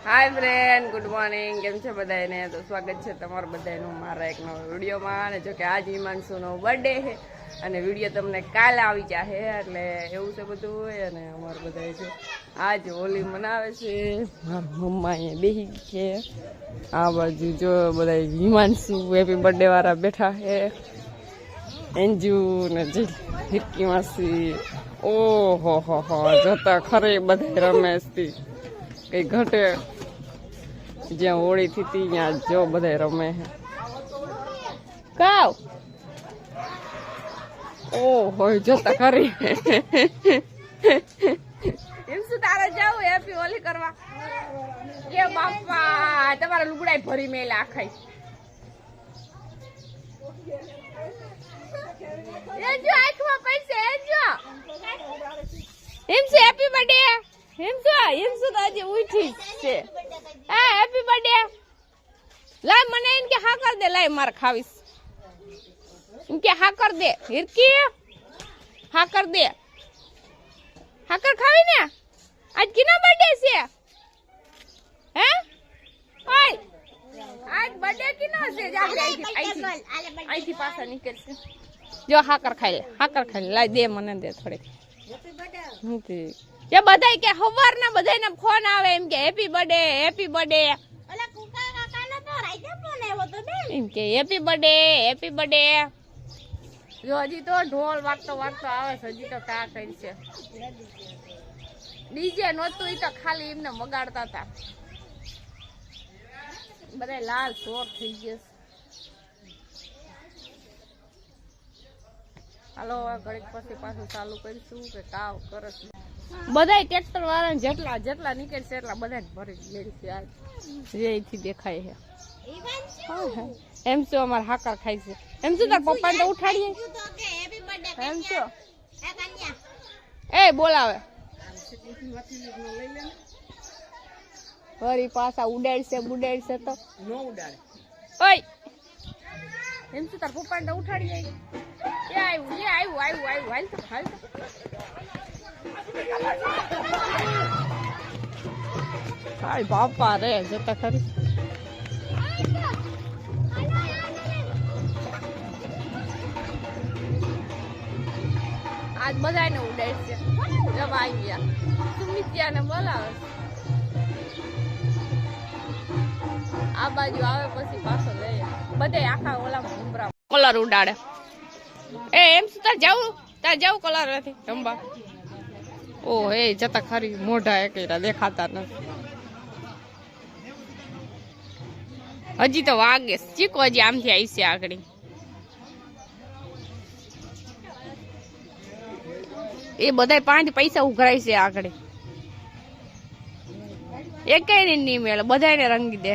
Hi friend good morning केम छे बधाने। तो स्वागत है तमारा बधानु मारा एक नवा विडियो में। जो कि आज हिमांशुनो बर्थडे है અને વિડીયો તમને કાલ આવી જાહે એટલે એવું છે બધું હોય। અને અમાર બધાય છે આજ હોલી મનાવે છે। મારા મમ્મા અહીંયા બેહી છે। આ બાજુ જો બધા હિમાંશુ હેપી બર્થડે વાળા બેઠા છે। એન્જુ ને હિક્કી માસી ઓહો હો હો જોતા ખરે બધા રમેશથી કઈ ઘટે। જ્યાં હોળી થી તી ત્યાં જો બધા રમે છે। કાવ ઓહો જોતા ખરી એમ શું તારે જાવ હેપી હોલી કરવા? એ બાપા તમારા લુગડાઈ ભરી મેલા આખાઈ। એન્જો આંખમાં પૈસે એન્જો એમ શું હેપી બર્થડે એમ શું તો આજે ઉઠી છે। હા હેપી બર્થડે લાય મને ઇનકે હા કર દે લાય માર ખાવીશ इनके हाँ कर दे हिरकी हाँ कर दे हाँ कर खावी ने आज किना बर्थडे से हैं ओए आज बर्थडे किना से जा आई थी पासा निकल से जो हाँ कर खाई ले ला दे मने दे थोड़ी ये बधाई के हवार ना बधाई ना फोन आवे एम के हैप्पी बर्थडे ओला कुका काका ने तो राइते फोन आयो तो बे एम के हैप्पी बर्थडे जो हजी तो ढोल वागतो आवे हजी तो क्या करी छे डीजे नोतु ई तो खाली एमने वगाड़ता था बधाय लाल शोर થઈ ગયો। હાલો ઘડીક પછી પાછું ચાલુ કરીશું કે કાવ કરસ બધાય ટ્રેક્ટર વાળાને જેટલા નીકળશે એટલા બધાને ભરી લેશે આજ જેથી દેખાય છે। એમ શું અમાર હાકર ખાય છે એમ શું તાર પપ્પાને તો ઉઠાડીએ એમ શું એ બોલાવે વરી પાછા ઉડાડશે તો નો ઉડાડે ઓય એમ શું તાર પપ્પાને તો ઉઠાડીએ એ આવ્યું હાલ તો હાય બાપા રે જતા ખરી आज बधाने उड़ाड़शे जब आई गया सुमित्या ने बोलावे आ बाजू आवे पछी पाछो ले बधे आखा ओला घुमरा कलर उड़ाड़े ए एम सुता जाऊ कलर નથી રંબા ओ ए जता खरी मोढा एकेरा देखाता નથી हजी तो वागे चीको हजी आमथी आई छे आगड़ी ए बधाय 5 पैसा उघराय छे आगळे एकेय ने नी मेळ बधाय ने रंगी दे।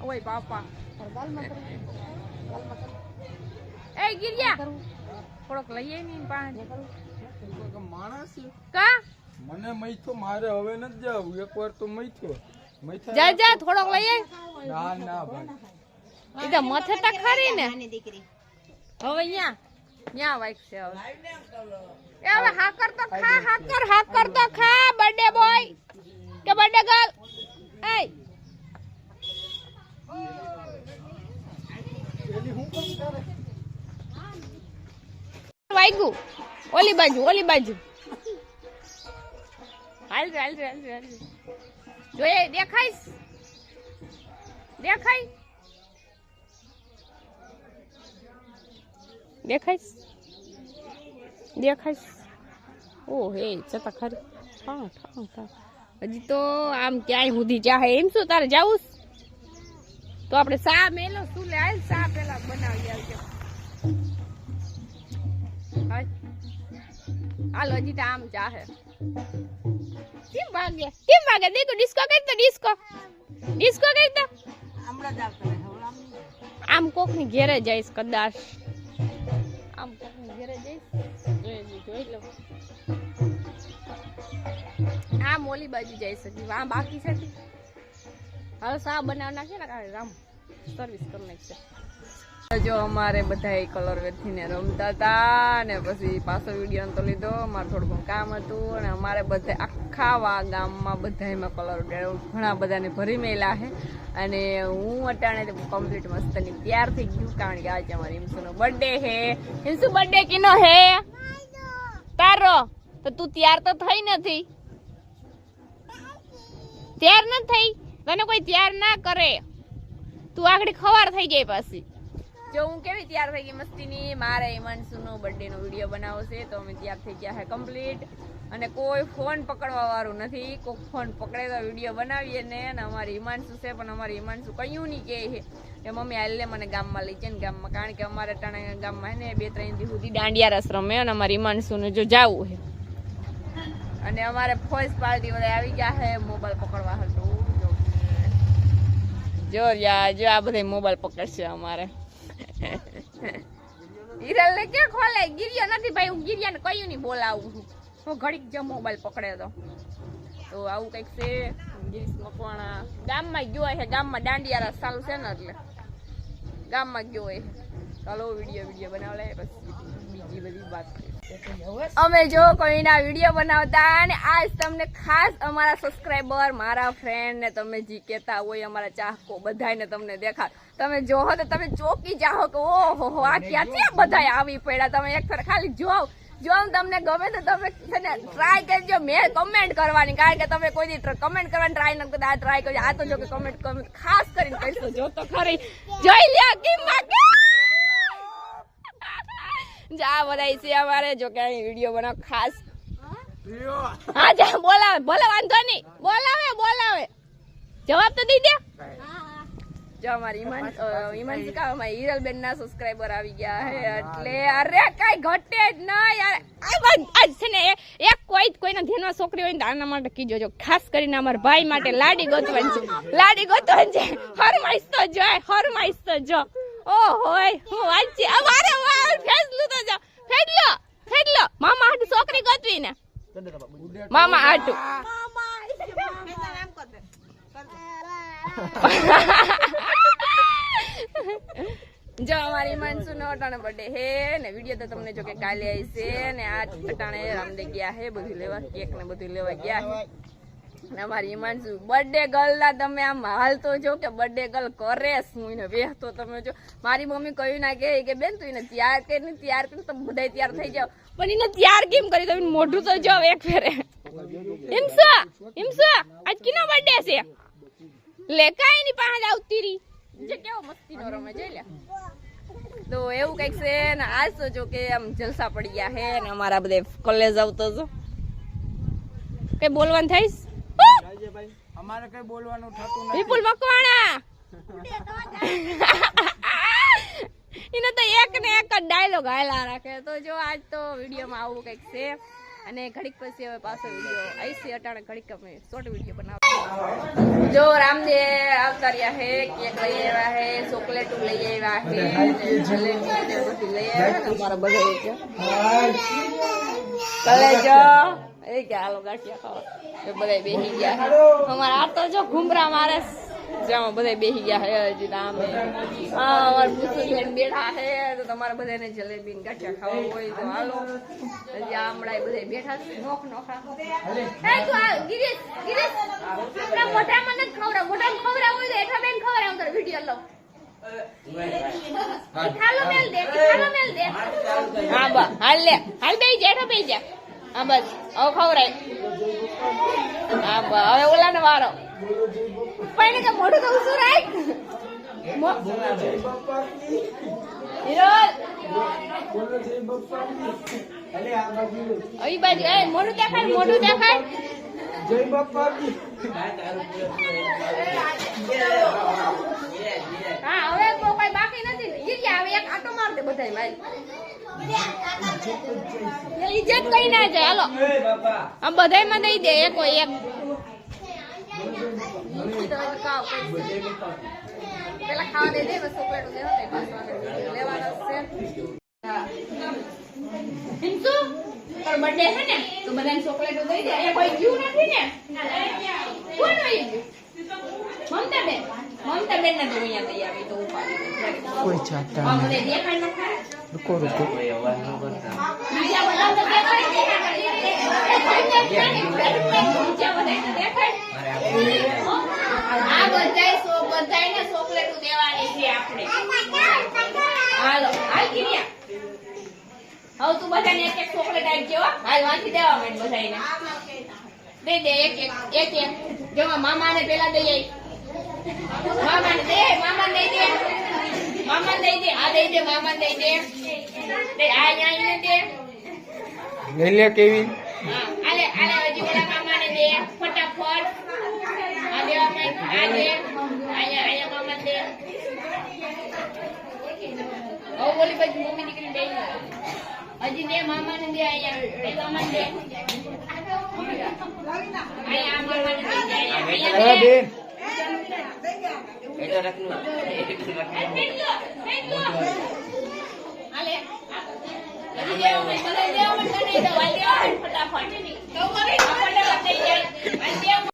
ओय बापा ए गिरिया થોડોક લઈએ ની પાણી માણસ કા મને મૈથો મારે હવે ન જાવ એકવાર તો મૈથો जा थोड़ोक लई ना ना भाई ई तो माथे तक खरी ने હવે ન્યા વાઈક છે હવે એ હવે હાકર તો ખા બર્થડે બોય કે બર્થડે ગર્લ એ વાઈગુ ઓલી બાજુ હાલ જોઈએ દેખાઈશ ओ हे जता खरी हाँ हजी तो आम क्या सुधी जाहे एम शू तारे जाऊस तो आपणे सा मेलो शू ले आल सा पेला बनावी आवजो हाल हजी तो आम जाहे केम भागे देखो डिस्को करता हमड़ा जावता आम कोक ની ઘેરે જઈશ કદાચ આમ કોક ની ઘેરે જઈશ જોઈ લો આમ ઓલી બાજુ જઈશ આ બાકી છે હવે સા બનાવ નાખે ને રામ સર્વિસ કરી નાખશે જો અમારે બધા કલર વેચીને રમતા હતા ને પછી પાછો વિડીયો તો લીધો. અમારે થોડું ઘણું કામ હતું અને અમારે બધા આખા ગામમાં બધામાં કલર ઘણા બધાને ભરી મેલા છે. અને હું અટાણે કમ્પ્લીટ મસ્તની તૈયાર થઈ ગયું કારણ કે આજે અમારી હિંસુનો બર્થડે છે. હિંસુ બર્થડે કિનો હે તારો? તો તું તૈયાર તો થઈ નથી. તૈયાર ન થઈ? તને કોઈ તૈયાર ના કરે. તું આગળ ખવાર થઈ ગઈ પાછી. જો હું કેવી તૈયાર થઈ ગઈ મસ્તીની. મારે હિમાંશુનો બર્થડે નો વિડીયો બનાવવો છે તો અમે તૈયાર થઈ ગયા છે કમ્પ્લીટ. અને કોઈ ફોન પકડવા વાળું નથી. કોઈ ફોન પકડે તો વિડીયો બનાવીએ ને. અને અમારી હિમાંશુ છે પણ અમારી હિમાંશુ કયું નહીં કહે છે કે મમ્મી હાલે મને ગામમાં લઈ જાય ને ગામમાં. કારણ કે અમારે ટાણે ગામમાં ને 2-3 દિવસ સુધી દાંડિયા રસ રમે અને અમારી હિમાંશુને જો જાવું છે. અને અમારે ફોઈસ પાર્ટી બધા આવી ગયા છે મોબાઈલ પકડવા હતું. જો આ બધા મોબાઈલ પકડશે અમારે. હિરલ ને ક્યાં ખોલે? ગિરિયા નથી ભાઈ. હું ગિરિયા ને કયું નહીં બોલાવું છું. હું ઘડીક જો મોબાઈલ પકડે તો આવું કઈક છે. ગિરીશ મકવાણા ગામમાં ગયો છે. ગામમાં દાંડિયા રસ ચાલુ છે ને એટલે ગામમાં ગયો હોય. ચાલો વિડીયો બનાવ લે પછી બીજી બધી વાત. અમે જો કોઈના વિડીયો બનાવતા અને આજ તમને ખાસ અમારા સબસ્ક્રાઈબર મારા ફ્રેન્ડ ને તમે જે કહેતા હોય અમારા ચાહકો બધાને તમને દેખાડ. તમે જોહો તો તમે ચોકી જાઓ કે ઓહો આ ક્યાંથી બધા આવી પડ્યા. તમે એક ફેર ખાલી જો તમને ગમે તો તમે ટ્રાય કરજો. મેં કમેન્ટ કરવાની કારણ કે તમે કોઈ દી કમેન્ટ કરવાની ટ્રાય ન કરતા. આ ટ્રાય કરજો. આ તો જો કે કમેન્ટ ખાસ કરીને કહીશું. જો તો ખરી જોઈ લ્યો કિંમત જા બધા છે અમારે. જો કે વિડીયો બનાવ ખાસ. હા જા બોલાવે વાંધો નહીં. બોલાવે જવાબ તો દઈ દે. જો અમારી હિમાંશિકા હિરલબેન ના સબસ્ક્રાઈબર આવી ગયા છે એટલે અરે કઈ ઘટે જ ના યાર. આજ છે ને એક કોઈના ધ્યાનમાં છોકરી હોય ને આના માટે કીજો. જો ખાસ કરીને અમારા ભાઈ માટે લાડી ગોતવાની છે. હરમાઈશ તો જો ઓહો હું વાંચી અમારે ફેસલું તો જો ફેડલો મામા હાટુ છોકરી ગોતવી ને મામા હાટુ. જો અમારી હિમાંશુનો અટાણે બર્થડે હે ને વિડીયો તો તમને જો કે કાલે આવી છે ને આ અટાણે રામદે ગયા હે બધું લેવા કેક ને બધું લેવા ગયા હે. અમારી હિમાંશુ બર્થડે ગર્લ ના તમે આમ હાલ તો જો કે બર્થડે ગર્લ કરે શું એને વેહતો તમે જો. મારી મમ્મી કહ્યું ના કે બેન તું એને તૈયાર કરી તમે બધા તૈયાર થઈ જાવ પણ એને તૈયાર કેમ કરી? તમે મોઢું તો જો એક ફેરે. હિમસુ આજ કિનો બર્થડે છે? લે કાઈ ની પાસે આવતી રી જે કેવો મસ્તી નો રમે જોઈ લે. તો એવું કઈક છે ને આજ તો જો કે આમ જલસા પડી ગયા હે ને અમારા બધા કોલેજ આવતો છો. કઈ બોલવાનું થઈશ? અમારે કઈ બોલવાનું થતું નથી. વિપુલ મકવાણા એને તો એક ને એક જ ડાયલોગ હાલા રાખે. તો જો આજ તો વિડીયોમાં આવું કઈક છે અને ઘડીક પછી હવે પાછો વિડીયો આઈસી અટાણે ઘડીક અમે શોર્ટ વિડીયો બનાવ. જો રામદે આવતા રહ્યા હે. કેક લઈ આવ્યા હે, ચોકલેટ લઈ આવ્યા હે, જલેબી ને બધી લઈ આવ્યા. અમારા બધા કલેજ એ કે હાલો ગાંઠિયા ખાવા બધા બેસી ગયા. અમારા આ તો જો ઘુમરા મારે જેમાં બધા બેસી ગયા હે. હજી આમે અમારે પૂછું બેઠા હે તો તમારે બધાને જલેબી ને ગાંઠિયા ખાવા હોય તો હાલો. હજી આમળા બધા બેઠા છે નોખા. મોઢામાં નથી ખવડાવ. મોઢામાં ખવડાવ હોય તો એઠા બેન ખવડાવ તો વિડીયો લો. હા બા હાલ બેસી જા. એઠા બેસી જા. હા બસ હવે ખવડાય. હા બસ હવે ઓલા ને વારો પણ કે મોઢું તો ઉસું રાખ. અહીં બાજુ મોઢું દેખાય. જય બાપાજી. હા હવે તો કઈ બાકી નથી. હવે એક આટો માર દે બધાય ભાઈ. ઇજ્જત કઈ ના જાય. હાલો આમ બધાય માં દઈ દે એક પેલા ખાવા દે ચોકલેટ લેવાના છે. હિંસુ તારો બર્થડે છે ને તો બધાને ચોકલેટો દઈ દે. એ કોઈ ગયું નથી ને? કોણ હોય? મમતા બેન મમતા બેન ને તો અહીંયા લઈ આવી તો ઉપાડી દઉં. કોઈ જાતા આ મને દેખાય ન ખરા? રૂકો રૂકો બીજા બધા તો દેખાય. બીજા બધા તો દેખાય. આ બધાયને ચોકલેટ દેવાની છે આપણે. હાલો હાલ કિરિયા. હવે તું બધાને એક એક ચોકલેટ આપજો હો. હાલ વાંચી દેવા માંડ બધાયને. દે દે એક એક જો મામાને પેલા દઈ આઈ. મામાને દે મામાને દઈ દે આ દઈ દે મામાને દઈ દે દે આ અહીંયા દે લઈ લે કેવી હા આલે હજી ઓલા મામાને દે ફટાફટ આ દેવા માંડ આ દે અહીંયા મામાને દે ઓ ઓલી બાજુ મમ્મી દીકરી દે હજી ને મામાને દે અહીંયા મામાને દે અહીંયા મામાને દે અહીંયા બેન હાલે હજી દેવા માંડ